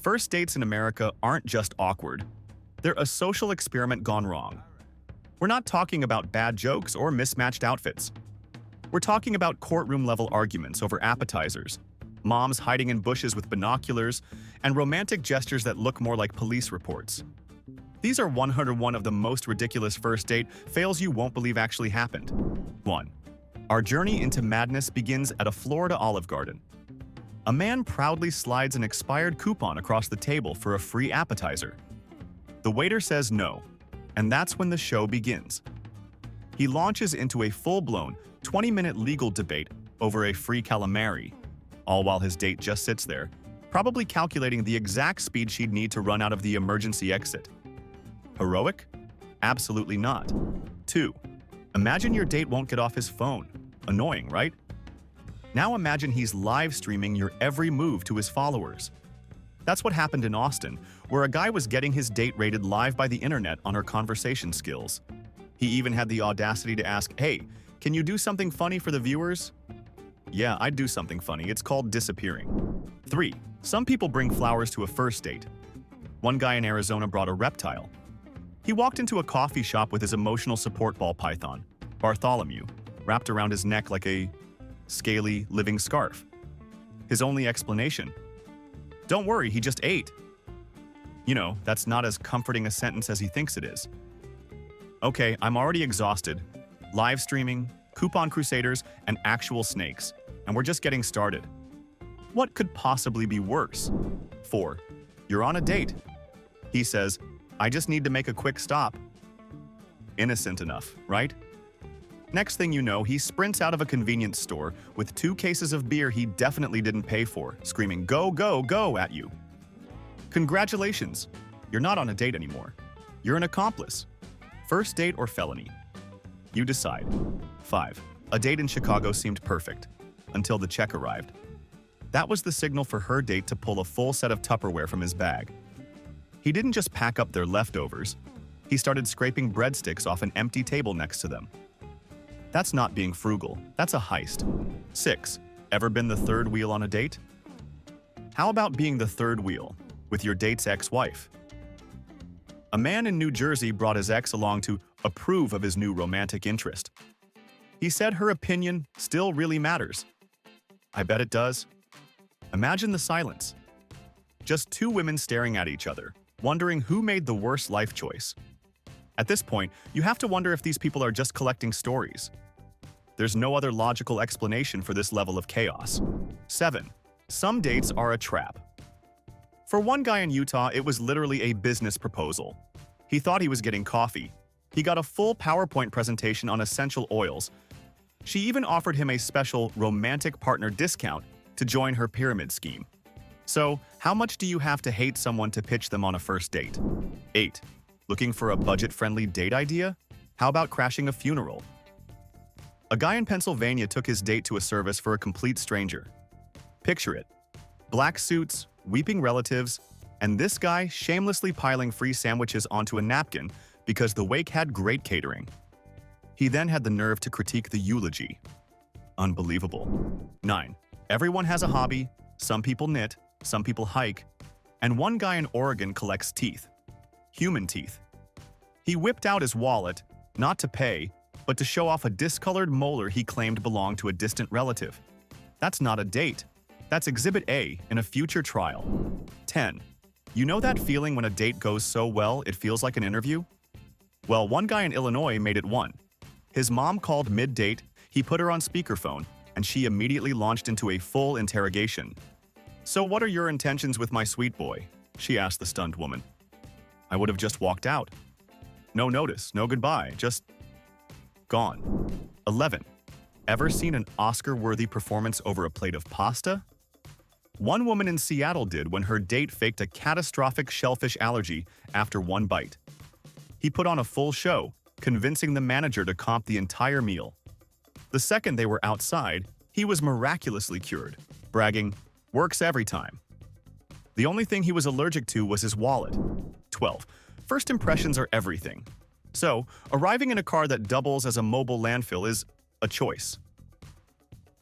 First dates in America aren't just awkward. They're a social experiment gone wrong. We're not talking about bad jokes or mismatched outfits. We're talking about courtroom-level arguments over appetizers, moms hiding in bushes with binoculars, and romantic gestures that look more like police reports. These are 101 of the most ridiculous first date fails you won't believe actually happened. 1. Our journey into madness begins at a Florida Olive Garden. A man proudly slides an expired coupon across the table for a free appetizer. The waiter says no, and that's when the show begins. He launches into a full-blown, 20-minute legal debate over a free calamari, all while his date just sits there, probably calculating the exact speed she'd need to run out of the emergency exit. Heroic? Absolutely not. 2. Imagine your date won't get off his phone. Annoying, right? Now imagine he's live streaming your every move to his followers. That's what happened in Austin, where a guy was getting his date rated live by the internet on her conversation skills. He even had the audacity to ask, "Hey, can you do something funny for the viewers?" Yeah, I'd do something funny. It's called disappearing. 3. Some people bring flowers to a first date. One guy in Arizona brought a reptile. He walked into a coffee shop with his emotional support ball python, Bartholomew, wrapped around his neck like a scaly, living scarf. His only explanation: "Don't worry, he just ate." You know, that's not as comforting a sentence as he thinks it is. Okay, I'm already exhausted. Live streaming, coupon crusaders, and actual snakes. And we're just getting started. What could possibly be worse? 4. You're on a date. He says, "I just need to make a quick stop." Innocent enough, right? Next thing you know, he sprints out of a convenience store with 2 cases of beer he definitely didn't pay for, screaming "Go, go, go" at you. Congratulations! You're not on a date anymore. You're an accomplice. First date or felony? You decide. 5. A date in Chicago seemed perfect, until the check arrived. That was the signal for her date to pull a full set of Tupperware from his bag. He didn't just pack up their leftovers. He started scraping breadsticks off an empty table next to them. That's not being frugal, that's a heist. 6. Ever been the third wheel on a date? How about being the third wheel with your date's ex-wife? A man in New Jersey brought his ex along to approve of his new romantic interest. He said her opinion still really matters. I bet it does. Imagine the silence. Just 2 women staring at each other, wondering who made the worst life choice. At this point, you have to wonder if these people are just collecting stories. There's no other logical explanation for this level of chaos. 7. Some dates are a trap. For one guy in Utah, it was literally a business proposal. He thought he was getting coffee. He got a full PowerPoint presentation on essential oils. She even offered him a special romantic partner discount to join her pyramid scheme. So, how much do you have to hate someone to pitch them on a first date? 8. Looking for a budget-friendly date idea? How about crashing a funeral? A guy in Pennsylvania took his date to a service for a complete stranger. Picture it. Black suits, weeping relatives, and this guy shamelessly piling free sandwiches onto a napkin because the wake had great catering. He then had the nerve to critique the eulogy. Unbelievable. 9. Everyone has a hobby. Some people knit, some people hike, and one guy in Oregon collects teeth. Human teeth. He whipped out his wallet, not to pay, but to show off a discolored molar he claimed belonged to a distant relative. That's not a date. That's Exhibit A in a future trial. 10. You know that feeling when a date goes so well it feels like an interview? Well, one guy in Illinois made it one. His mom called mid-date, he put her on speakerphone, and she immediately launched into a full interrogation. "So what are your intentions with my sweet boy?" she asked the stunned woman. "I would have just walked out. No notice, no goodbye, just gone." 11. Ever seen an Oscar-worthy performance over a plate of pasta? One woman in Seattle did when her date faked a catastrophic shellfish allergy after one bite. He put on a full show, convincing the manager to comp the entire meal. The second they were outside, he was miraculously cured, bragging, "Works every time." The only thing he was allergic to was his wallet. 12. First impressions are everything. So, arriving in a car that doubles as a mobile landfill is a choice.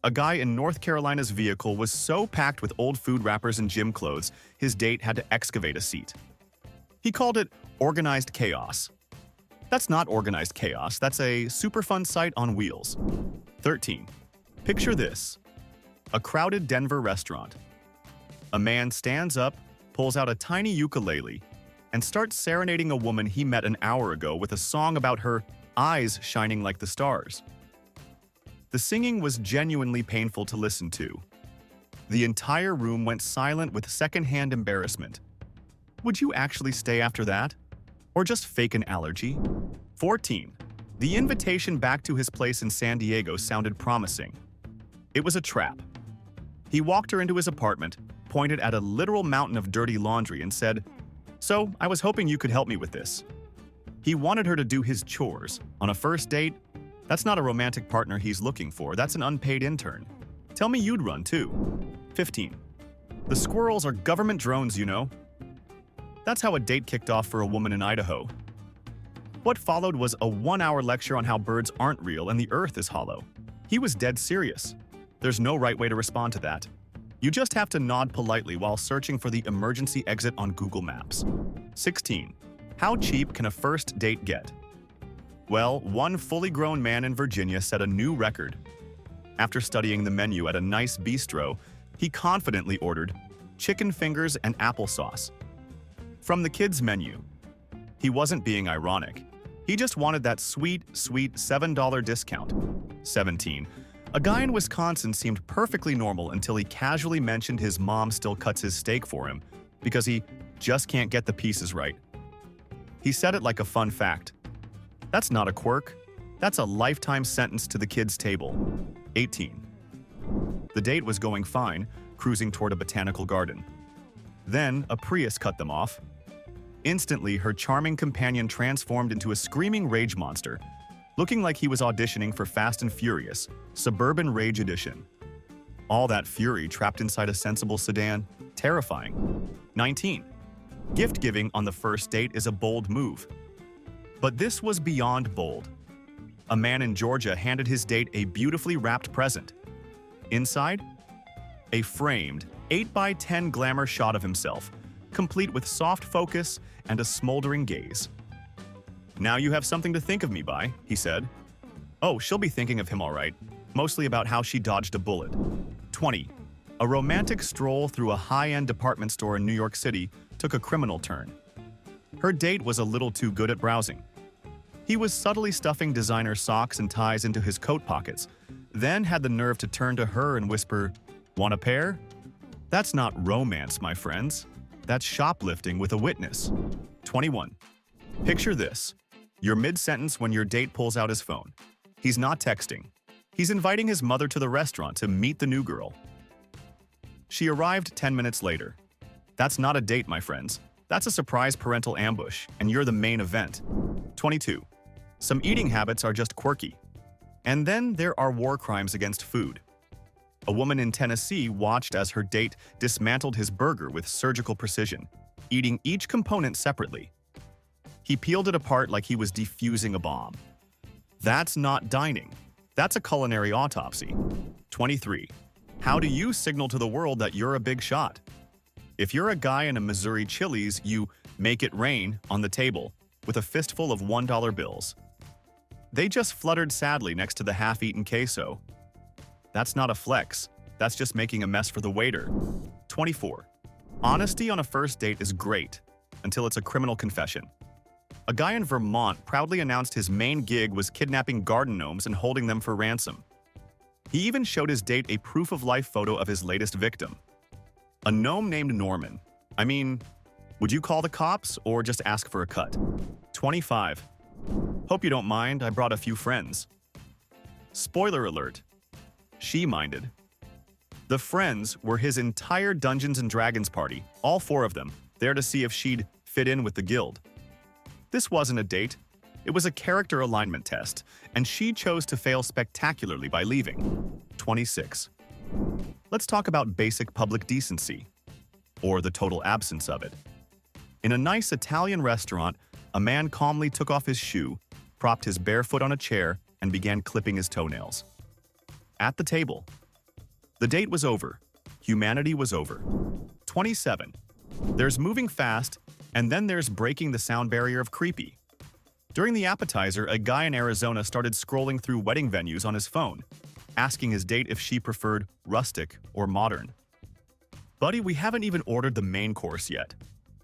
A guy in North Carolina's vehicle was so packed with old food wrappers and gym clothes, his date had to excavate a seat. He called it organized chaos. That's not organized chaos, that's a super fun site on wheels. 13. Picture this. A crowded Denver restaurant. A man stands up, pulls out a tiny ukulele, and starts serenading a woman he met an hour ago with a song about her eyes shining like the stars. The singing was genuinely painful to listen to. The entire room went silent with secondhand embarrassment. Would you actually stay after that? Or just fake an allergy? 14. The invitation back to his place in San Diego sounded promising. It was a trap. He walked her into his apartment, pointed at a literal mountain of dirty laundry and said, "So, I was hoping you could help me with this." He wanted her to do his chores. On a first date, that's not a romantic partner he's looking for, that's an unpaid intern. Tell me you'd run too. 15. The squirrels are government drones, you know. That's how a date kicked off for a woman in Idaho. What followed was a 1-hour lecture on how birds aren't real and the earth is hollow. He was dead serious. There's no right way to respond to that. You just have to nod politely while searching for the emergency exit on Google Maps. 16. How cheap can a first date get? Well, one fully grown man in Virginia set a new record. After studying the menu at a nice bistro, he confidently ordered chicken fingers and applesauce from the kids' menu. He wasn't being ironic. He just wanted that sweet $7 discount. 17. A guy in Wisconsin seemed perfectly normal until he casually mentioned his mom still cuts his steak for him because he just can't get the pieces right. He said it like a fun fact. That's not a quirk. That's a lifetime sentence to the kids' table. 18. The date was going fine, cruising toward a botanical garden. Then a Prius cut them off. Instantly, her charming companion transformed into a screaming rage monster, looking like he was auditioning for Fast and Furious, Suburban Rage Edition. All that fury trapped inside a sensible sedan, terrifying. 19. Gift giving on the first date is a bold move. But this was beyond bold. A man in Georgia handed his date a beautifully wrapped present. Inside, a framed 8x10 glamour shot of himself, complete with soft focus and a smoldering gaze. "Now you have something to think of me by," he said. Oh, she'll be thinking of him all right, mostly about how she dodged a bullet. 20. A romantic stroll through a high-end department store in New York City took a criminal turn. Her date was a little too good at browsing. He was subtly stuffing designer socks and ties into his coat pockets, then had the nerve to turn to her and whisper, "Want a pair?" That's not romance, my friends. That's shoplifting with a witness. 21. Picture this. You're mid-sentence when your date pulls out his phone. He's not texting. He's inviting his mother to the restaurant to meet the new girl. She arrived 10 minutes later. That's not a date, my friends. That's a surprise parental ambush, and you're the main event. 22. Some eating habits are just quirky. And then there are war crimes against food. A woman in Tennessee watched as her date dismantled his burger with surgical precision, eating each component separately. He peeled it apart like he was defusing a bomb. That's not dining. That's a culinary autopsy. 23. How do you signal to the world that you're a big shot? If you're a guy in a Missouri Chili's, you make it rain on the table with a fistful of $1 bills. They just fluttered sadly next to the half-eaten queso. That's not a flex. That's just making a mess for the waiter. 24. Honesty on a first date is great, until it's a criminal confession. A guy in Vermont proudly announced his main gig was kidnapping garden gnomes and holding them for ransom. He even showed his date a proof-of-life photo of his latest victim. A gnome named Norman. I mean, would you call the cops or just ask for a cut? 25. Hope you don't mind, I brought a few friends. Spoiler alert. She minded. The friends were his entire Dungeons & Dragons party, all 4 of them, there to see if she'd fit in with the guild. This wasn't a date. It was a character alignment test, and she chose to fail spectacularly by leaving. 26. Let's talk about basic public decency, or the total absence of it. In a nice Italian restaurant, a man calmly took off his shoe, propped his bare foot on a chair, and began clipping his toenails. At the table, The date was over. Humanity was over. 27. There's moving fast, and then there's breaking the sound barrier of creepy. During the appetizer, a guy in Arizona started scrolling through wedding venues on his phone, asking his date if she preferred rustic or modern. Buddy, we haven't even ordered the main course yet.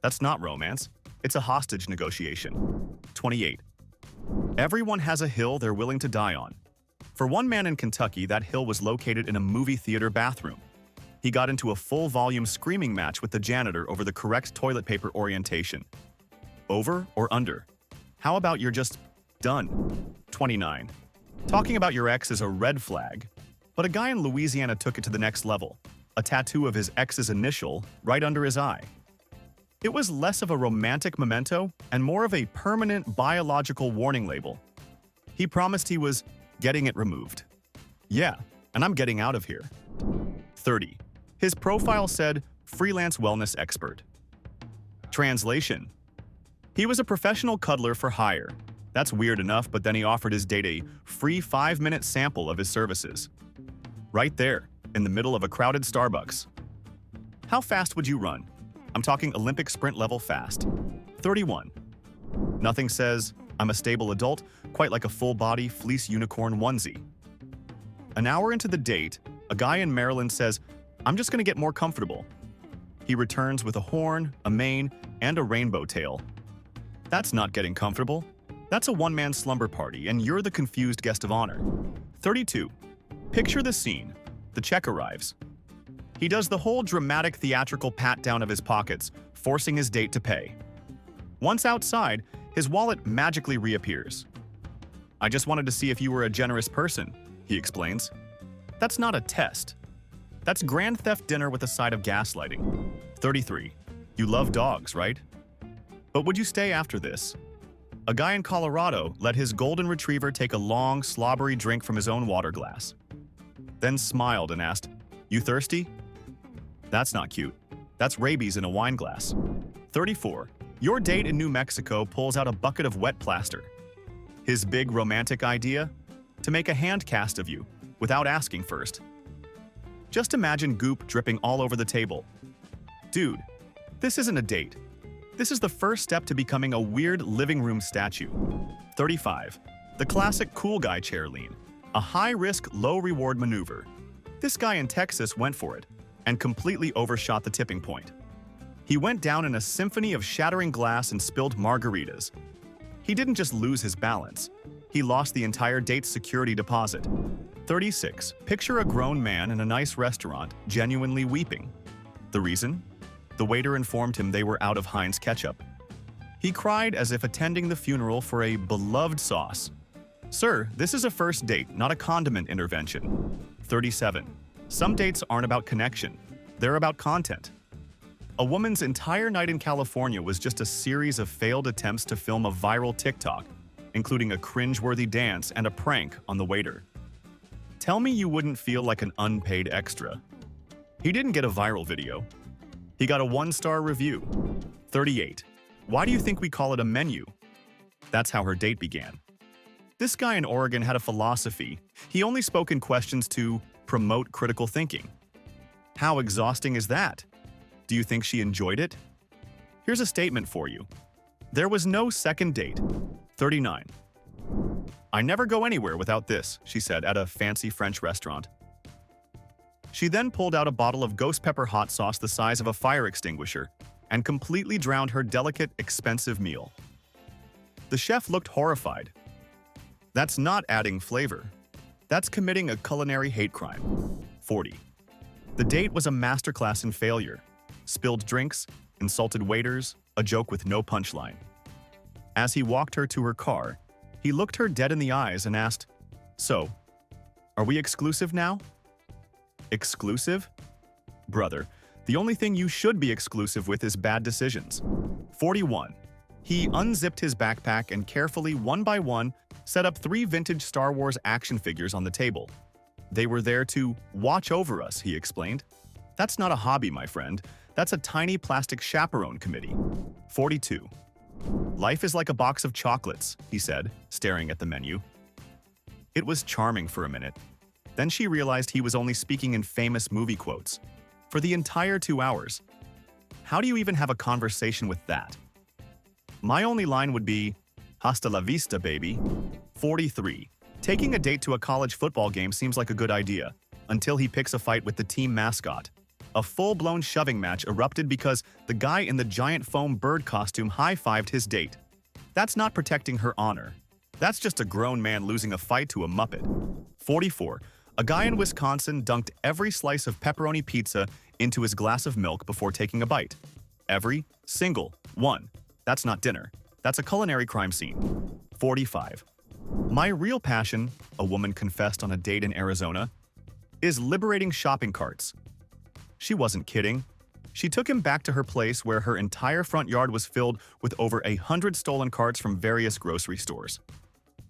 That's not romance. It's a hostage negotiation. 28. Everyone has a hill they're willing to die on. For one man in Kentucky, that hill was located in a movie theater bathroom. He got into a full-volume screaming match with the janitor over the correct toilet paper orientation. Over or under? How about you're just done? 29. Talking about your ex is a red flag, but a guy in Louisiana took it to the next level. A tattoo of his ex's initial right under his eye. It was less of a romantic memento and more of a permanent biological warning label. He promised he was getting it removed. Yeah, and I'm getting out of here. 30. His profile said, freelance wellness expert. Translation. He was a professional cuddler for hire. That's weird enough, but then he offered his date a free 5-minute sample of his services. Right there, in the middle of a crowded Starbucks. How fast would you run? I'm talking Olympic sprint level fast. 31. Nothing says, I'm a stable adult, quite like a full-body fleece unicorn onesie. An hour into the date, a guy in Maryland says, I'm just gonna get more comfortable. He returns with a horn, a mane, and a rainbow tail. That's not getting comfortable. That's a one-man slumber party, and you're the confused guest of honor. 32. Picture the scene. The check arrives. He does the whole dramatic theatrical pat-down of his pockets, forcing his date to pay. Once outside, his wallet magically reappears. I just wanted to see if you were a generous person, he explains. That's not a test. That's grand theft dinner with a side of gaslighting. 33. You love dogs, right? But would you stay after this? A guy in Colorado let his golden retriever take a long, slobbery drink from his own water glass. Then smiled and asked, You thirsty? That's not cute. That's rabies in a wine glass. 34. Your date in New Mexico pulls out a bucket of wet plaster. His big romantic idea? To make a hand cast of you, without asking first. Just imagine goop dripping all over the table. Dude, this isn't a date. This is the first step to becoming a weird living room statue. 35. The classic cool guy chair lean. A high-risk, low-reward maneuver. This guy in Texas went for it and completely overshot the tipping point. He went down in a symphony of shattering glass and spilled margaritas. He didn't just lose his balance. He lost the entire date's security deposit. 36. Picture a grown man in a nice restaurant, genuinely weeping. The reason? The waiter informed him they were out of Heinz ketchup. He cried as if attending the funeral for a beloved sauce. Sir, this is a first date, not a condiment intervention. 37. Some dates aren't about connection. They're about content. A woman's entire night in California was just a series of failed attempts to film a viral TikTok, including a cringe-worthy dance and a prank on the waiter. Tell me you wouldn't feel like an unpaid extra. He didn't get a viral video. He got a 1-star review. 38. Why do you think we call it a menu? That's how her date began. This guy in Oregon had a philosophy. He only spoke in questions to promote critical thinking. How exhausting is that? Do you think she enjoyed it? Here's a statement for you. There was no second date. 39. I never go anywhere without this, she said at a fancy French restaurant. She then pulled out a bottle of ghost pepper hot sauce the size of a fire extinguisher and completely drowned her delicate, expensive meal. The chef looked horrified. That's not adding flavor. That's committing a culinary hate crime. 40. The date was a masterclass in failure. Spilled drinks, insulted waiters, a joke with no punchline. As he walked her to her car, he looked her dead in the eyes and asked, So, are we exclusive now? Exclusive? Brother, the only thing you should be exclusive with is bad decisions. 41. He unzipped his backpack and carefully, one by one, set up 3 vintage Star Wars action figures on the table. They were there to watch over us, he explained. That's not a hobby, my friend. That's a tiny plastic chaperone committee. 42. Life is like a box of chocolates, he said, staring at the menu. It was charming for a minute. Then she realized he was only speaking in famous movie quotes. For the entire 2 hours. How do you even have a conversation with that? My only line would be, "Hasta la vista, baby." 43. Taking a date to a college football game seems like a good idea, until he picks a fight with the team mascot. A full-blown shoving match erupted because the guy in the giant foam bird costume high-fived his date. That's not protecting her honor. That's just a grown man losing a fight to a Muppet. 44. A guy in Wisconsin dunked every slice of pepperoni pizza into his glass of milk before taking a bite. Every single one. That's not dinner. That's a culinary crime scene. 45. My real passion, a woman confessed on a date in Arizona, is liberating shopping carts. She wasn't kidding. She took him back to her place where her entire front yard was filled with over 100 stolen carts from various grocery stores.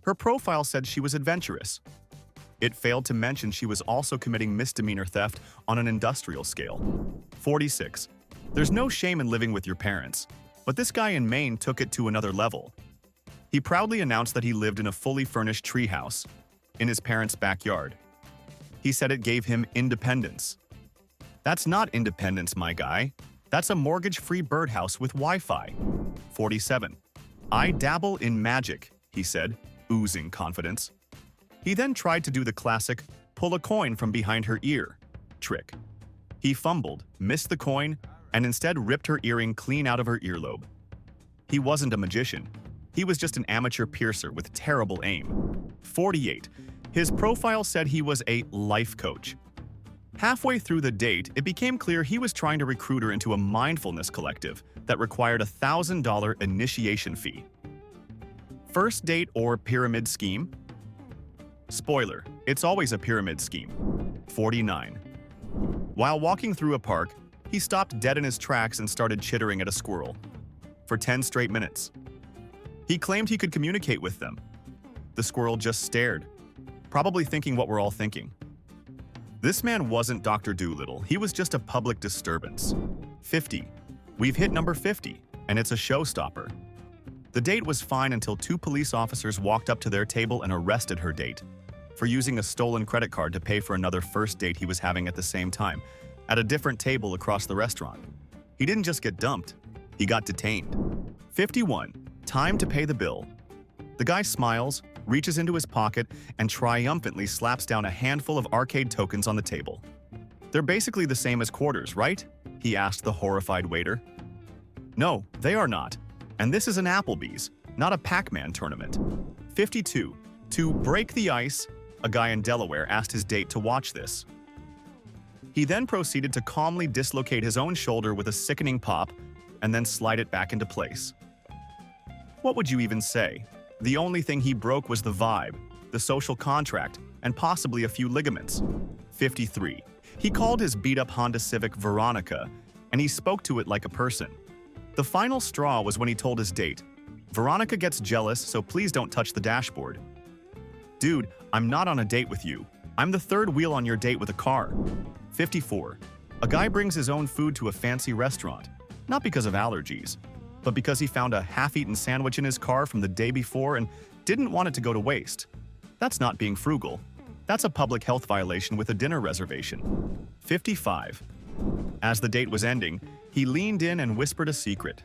Her profile said she was adventurous. It failed to mention she was also committing misdemeanor theft on an industrial scale. 46. There's no shame in living with your parents, but this guy in Maine took it to another level. He proudly announced that he lived in a fully furnished treehouse in his parents' backyard. He said it gave him independence. That's not independence, my guy. That's a mortgage-free birdhouse with Wi-Fi. 47. I dabble in magic, he said, oozing confidence. He then tried to do the classic pull a coin from behind her ear trick. He fumbled, missed the coin, and instead ripped her earring clean out of her earlobe. He wasn't a magician. He was just an amateur piercer with terrible aim. 48. His profile said he was a life coach. Halfway through the date, it became clear he was trying to recruit her into a mindfulness collective that required a $1,000 initiation fee. First date or pyramid scheme? Spoiler, it's always a pyramid scheme. 49. While walking through a park, he stopped dead in his tracks and started chittering at a squirrel. For 10 straight minutes. He claimed he could communicate with them. The squirrel just stared, probably thinking what we're all thinking. This man wasn't Dr. Dolittle, he was just a public disturbance. 50. We've hit number 50, and it's a showstopper. The date was fine until 2 police officers walked up to their table and arrested her date for using a stolen credit card to pay for another first date he was having at the same time, at a different table across the restaurant. He didn't just get dumped, he got detained. 51. Time to pay the bill. The guy smiles, reaches into his pocket, and triumphantly slaps down a handful of arcade tokens on the table. They're basically the same as quarters, right? He asked the horrified waiter. No, they are not. And this is an Applebee's, not a Pac-Man tournament. 52. To break the ice, a guy in Delaware asked his date to watch this. He then proceeded to calmly dislocate his own shoulder with a sickening pop and then slide it back into place. What would you even say? The only thing he broke was the vibe, the social contract, and possibly a few ligaments. 53. He called his beat-up Honda Civic Veronica, and he spoke to it like a person. The final straw was when he told his date, "Veronica gets jealous, so please don't touch the dashboard." Dude, I'm not on a date with you. I'm the third wheel on your date with a car. 54. A guy brings his own food to a fancy restaurant, not because of allergies, but because he found a half-eaten sandwich in his car from the day before and didn't want it to go to waste. That's not being frugal. That's a public health violation with a dinner reservation. 55. As the date was ending, he leaned in and whispered a secret.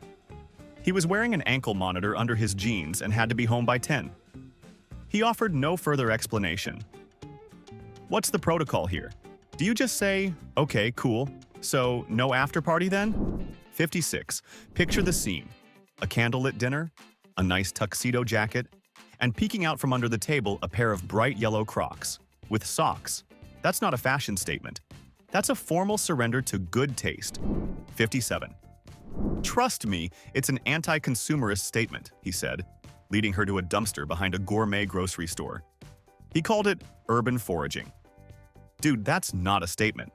He was wearing an ankle monitor under his jeans and had to be home by 10. He offered no further explanation. What's the protocol here? Do you just say, "Okay, cool, so no after party then?" 56. Picture the scene. A candlelit dinner, a nice tuxedo jacket, and peeking out from under the table a pair of bright yellow Crocs. With socks. That's not a fashion statement. That's a formal surrender to good taste. 57. Trust me, it's an anti-consumerist statement, he said, leading her to a dumpster behind a gourmet grocery store. He called it urban foraging. Dude, that's not a statement.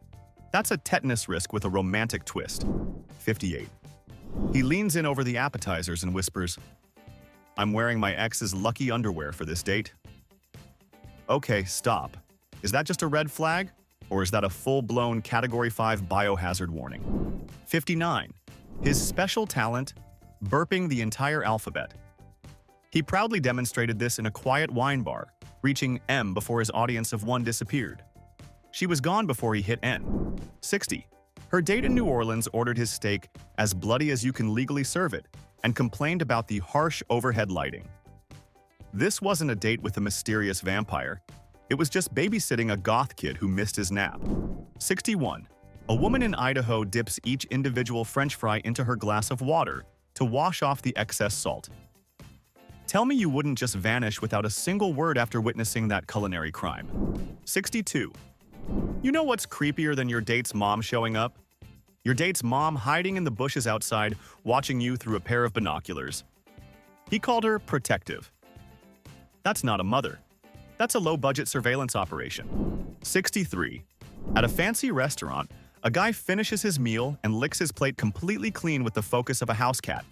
That's a tetanus risk with a romantic twist. 58. He leans in over the appetizers and whispers, "I'm wearing my ex's lucky underwear for this date." Okay, stop. Is that just a red flag? Or is that a full-blown Category 5 biohazard warning? 59. His special talent, burping the entire alphabet. He proudly demonstrated this in a quiet wine bar, reaching M before his audience of one disappeared. She was gone before he hit end. 60. Her date in New Orleans ordered his steak as bloody as you can legally serve it and complained about the harsh overhead lighting. This wasn't a date with a mysterious vampire. It was just babysitting a goth kid who missed his nap. 61. A woman in Idaho dips each individual French fry into her glass of water to wash off the excess salt. Tell me you wouldn't just vanish without a single word after witnessing that culinary crime. 62. You know what's creepier than your date's mom showing up? Your date's mom hiding in the bushes outside, watching you through a pair of binoculars. He called her protective. That's not a mother. That's a low-budget surveillance operation. 63. At a fancy restaurant, a guy finishes his meal and licks his plate completely clean with the focus of a house cat.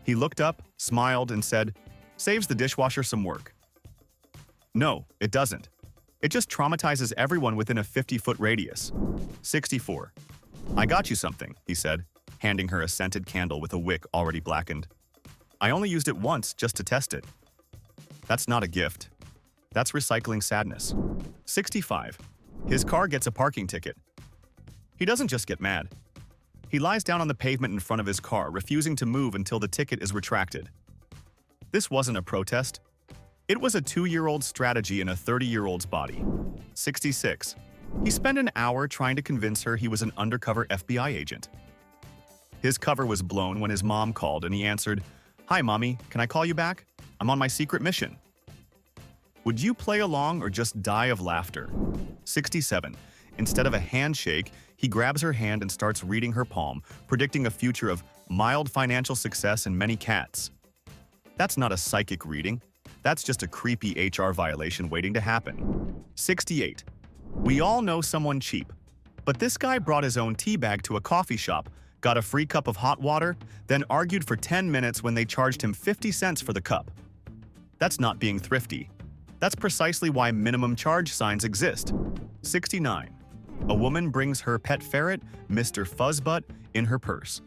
He looked up, smiled, and said, "Saves the dishwasher some work." No, it doesn't. It just traumatizes everyone within a 50-foot radius. 64. I got you something, he said, handing her a scented candle with a wick already blackened. I only used it once just to test it. That's not a gift. That's recycling sadness. 65. His car gets a parking ticket. He doesn't just get mad. He lies down on the pavement in front of his car, refusing to move until the ticket is retracted. This wasn't a protest. It was a 2-year-old strategy in a 30-year-old's body. 66. He spent an hour trying to convince her he was an undercover FBI agent. His cover was blown when his mom called and he answered, "Hi, Mommy, can I call you back? I'm on my secret mission." Would you play along or just die of laughter? 67. Instead of a handshake, he grabs her hand and starts reading her palm, predicting a future of mild financial success and many cats. That's not a psychic reading. That's just a creepy HR violation waiting to happen. 68. We all know someone cheap, but this guy brought his own tea bag to a coffee shop, got a free cup of hot water, then argued for 10 minutes when they charged him 50 cents for the cup. That's not being thrifty. That's precisely why minimum charge signs exist. 69. A woman brings her pet ferret, Mr. Fuzzbutt, in her purse.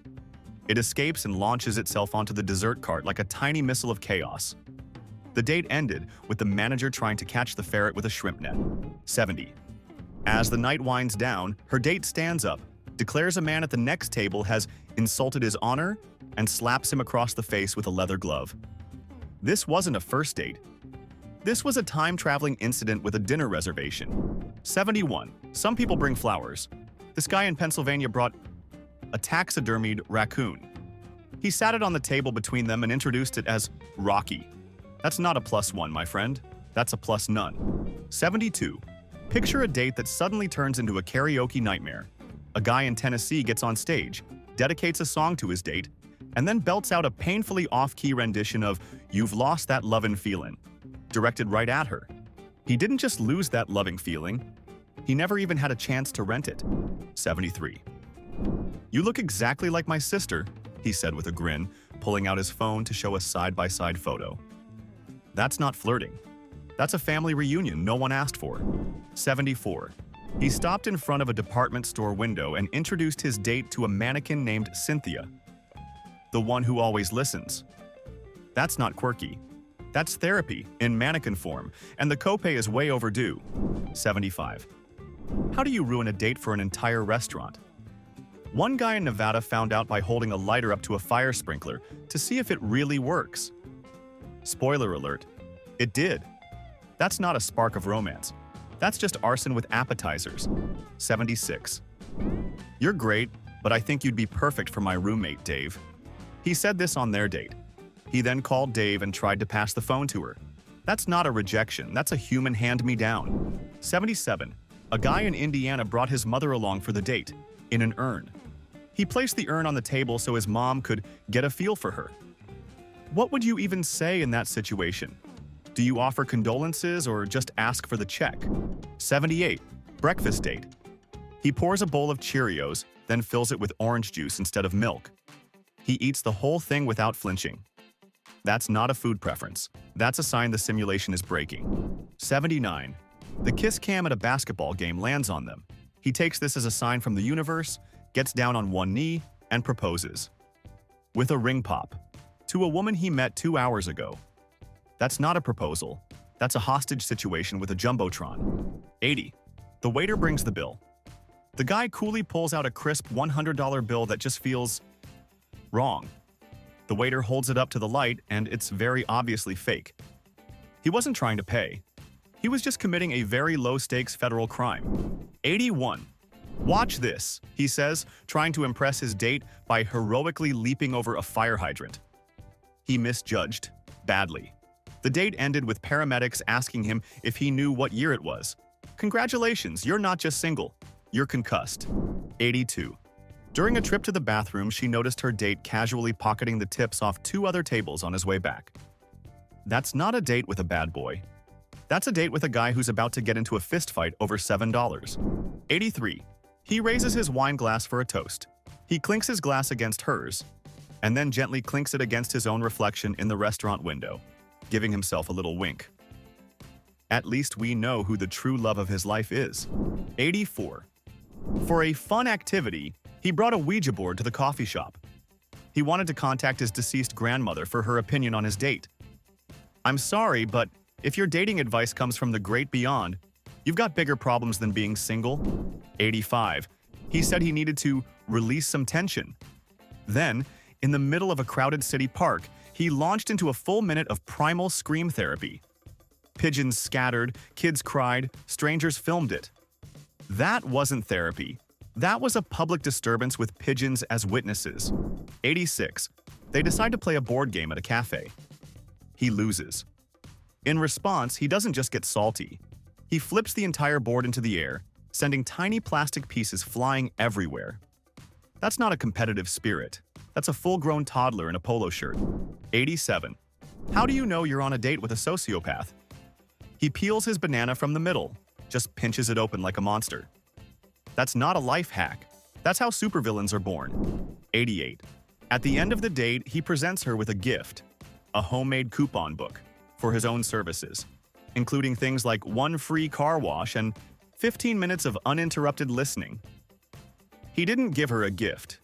It escapes and launches itself onto the dessert cart like a tiny missile of chaos. The date ended with the manager trying to catch the ferret with a shrimp net. 70. As the night winds down, her date stands up, declares a man at the next table has insulted his honor, and slaps him across the face with a leather glove. This wasn't a first date. This was a time-traveling incident with a dinner reservation. 71. Some people bring flowers. This guy in Pennsylvania brought a taxidermied raccoon. He sat it on the table between them and introduced it as Rocky. That's not a +1, my friend. That's a +none. 72. Picture a date that suddenly turns into a karaoke nightmare. A guy in Tennessee gets on stage, dedicates a song to his date, and then belts out a painfully off-key rendition of "You've Lost That Lovin' Feelin'," directed right at her. He didn't just lose that loving feeling, he never even had a chance to rent it. 73. You look exactly like my sister, he said with a grin, pulling out his phone to show a side-by-side photo. That's not flirting. That's a family reunion no one asked for. 74. He stopped in front of a department store window and introduced his date to a mannequin named Cynthia. The one who always listens. That's not quirky. That's therapy in mannequin form, and the copay is way overdue. 75. How do you ruin a date for an entire restaurant? One guy in Nevada found out by holding a lighter up to a fire sprinkler to see if it really works. Spoiler alert, it did. That's not a spark of romance. That's just arson with appetizers. 76. You're great, but I think you'd be perfect for my roommate, Dave. He said this on their date. He then called Dave and tried to pass the phone to her. That's not a rejection, that's a human hand-me-down. 77. A guy in Indiana brought his mother along for the date, in an urn. He placed the urn on the table so his mom could get a feel for her. What would you even say in that situation? Do you offer condolences or just ask for the check? 78. Breakfast date. He pours a bowl of Cheerios, then fills it with orange juice instead of milk. He eats the whole thing without flinching. That's not a food preference. That's a sign the simulation is breaking. 79. The kiss cam at a basketball game lands on them. He takes this as a sign from the universe, gets down on one knee, and proposes. With a ring pop. To a woman he met 2 hours ago. That's not a proposal. That's a hostage situation with a jumbotron. 80. The waiter brings the bill. The guy coolly pulls out a crisp $100 bill that just feels wrong. The waiter holds it up to the light, and it's very obviously fake. He wasn't trying to pay. He was just committing a very low-stakes federal crime. 81. Watch this, he says, trying to impress his date by heroically leaping over a fire hydrant. He misjudged. Badly. The date ended with paramedics asking him if he knew what year it was. Congratulations, you're not just single. You're concussed. 82. During a trip to the bathroom, she noticed her date casually pocketing the tips off 2 other tables on his way back. That's not a date with a bad boy. That's a date with a guy who's about to get into a fistfight over $7. 83. He raises his wine glass for a toast. He clinks his glass against hers, and then gently clinks it against his own reflection in the restaurant window, giving himself a little wink. At least we know who the true love of his life is. 84. For a fun activity, he brought a Ouija board to the coffee shop. He wanted to contact his deceased grandmother for her opinion on his date. I'm sorry, but if your dating advice comes from the great beyond, you've got bigger problems than being single. 85. He said he needed to release some tension. Then, in the middle of a crowded city park, he launched into a full minute of primal scream therapy. Pigeons scattered, kids cried, strangers filmed it. That wasn't therapy. That was a public disturbance with pigeons as witnesses. 86. They decide to play a board game at a cafe. He loses. In response, he doesn't just get salty. He flips the entire board into the air, sending tiny plastic pieces flying everywhere. That's not a competitive spirit. That's a full-grown toddler in a polo shirt. 87. How do you know you're on a date with a sociopath? He peels his banana from the middle, just pinches it open like a monster. That's not a life hack. That's how supervillains are born. 88. At the end of the date, he presents her with a gift, a homemade coupon book for his own services, including things like 1 free car wash and 15 minutes of uninterrupted listening. He didn't give her a gift.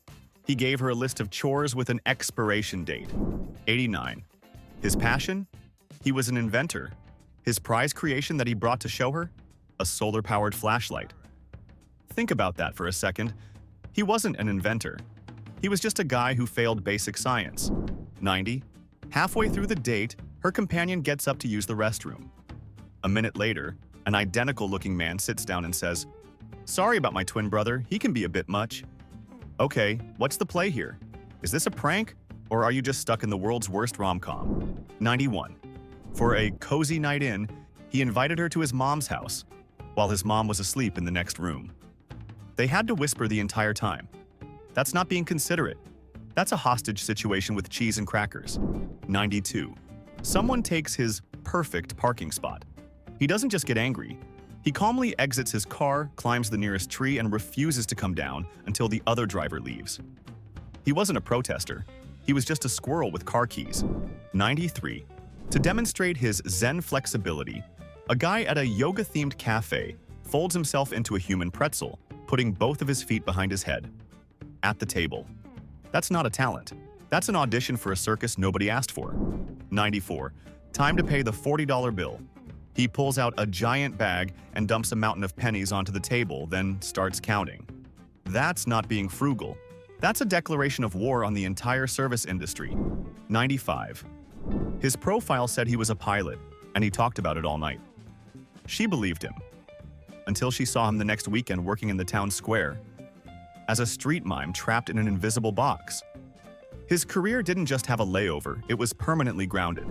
He gave her a list of chores with an expiration date. 89. His passion? He was an inventor. His prize creation that he brought to show her? A solar-powered flashlight. Think about that for a second. He wasn't an inventor. He was just a guy who failed basic science. 90. Halfway through the date, her companion gets up to use the restroom. A minute later, an identical-looking man sits down and says, "Sorry about my twin brother, he can be a bit much." Okay, what's the play here? Is this a prank, or are you just stuck in the world's worst rom-com? 91. For a cozy night in, he invited her to his mom's house, while his mom was asleep in the next room. They had to whisper the entire time. That's not being considerate. That's a hostage situation with cheese and crackers. 92. Someone takes his perfect parking spot. He doesn't just get angry. He calmly exits his car, climbs the nearest tree, and refuses to come down until the other driver leaves. He wasn't a protester. He was just a squirrel with car keys. 93. To demonstrate his Zen flexibility, a guy at a yoga-themed cafe folds himself into a human pretzel, putting both of his feet behind his head. At the table. That's not a talent. That's an audition for a circus nobody asked for. 94. Time to pay the $40 bill. He pulls out a giant bag and dumps a mountain of pennies onto the table, then starts counting. That's not being frugal. That's a declaration of war on the entire service industry. 95. His profile said he was a pilot, and he talked about it all night. She believed him, until she saw him the next weekend working in the town square, as a street mime trapped in an invisible box. His career didn't just have a layover, it was permanently grounded.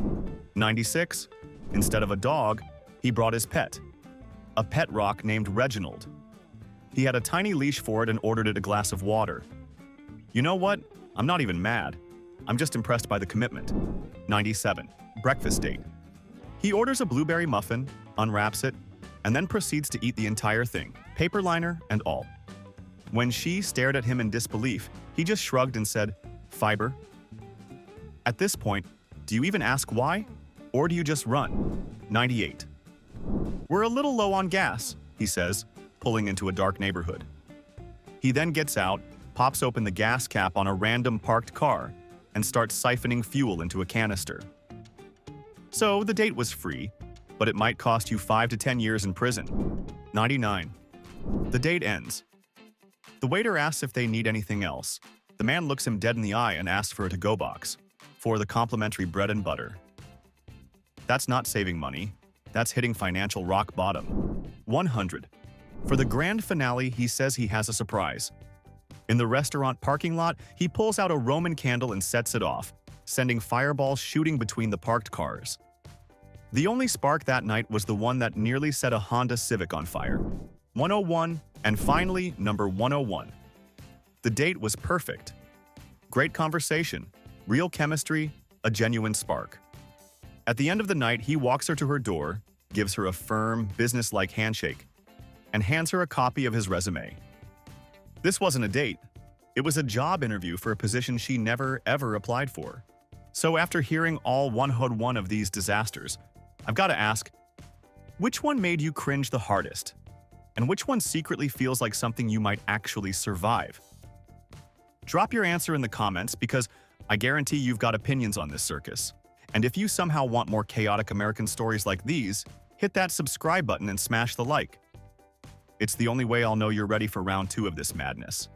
96. Instead of a dog, he brought his pet, a pet rock named Reginald. He had a tiny leash for it and ordered it a glass of water. You know what? I'm not even mad. I'm just impressed by the commitment. 97. Breakfast date. He orders a blueberry muffin, unwraps it, and then proceeds to eat the entire thing, paper liner and all. When she stared at him in disbelief, he just shrugged and said, "Fiber." At this point, do you even ask why? Or do you just run? 98. We're a little low on gas, he says, pulling into a dark neighborhood. He then gets out, pops open the gas cap on a random parked car, and starts siphoning fuel into a canister. So the date was free, but it might cost you 5 to 10 years in prison. 99. The date ends. The waiter asks if they need anything else. The man looks him dead in the eye and asks for a to-go box for the complimentary bread and butter. That's not saving money. That's hitting financial rock bottom. 100. For the grand finale, he says he has a surprise. In the restaurant parking lot, he pulls out a Roman candle and sets it off, sending fireballs shooting between the parked cars. The only spark that night was the one that nearly set a Honda Civic on fire. 101, and finally, number 101. The date was perfect. Great conversation, real chemistry, a genuine spark. At the end of the night, he walks her to her door, gives her a firm, business-like handshake, and hands her a copy of his resume. This wasn't a date. It was a job interview for a position she never, ever applied for. So after hearing all 101 of these disasters, I've got to ask, which one made you cringe the hardest? And which one secretly feels like something you might actually survive? Drop your answer in the comments because I guarantee you've got opinions on this circus. And if you somehow want more chaotic American stories like these, hit that subscribe button and smash the like. It's the only way I'll know you're ready for round 2 of this madness.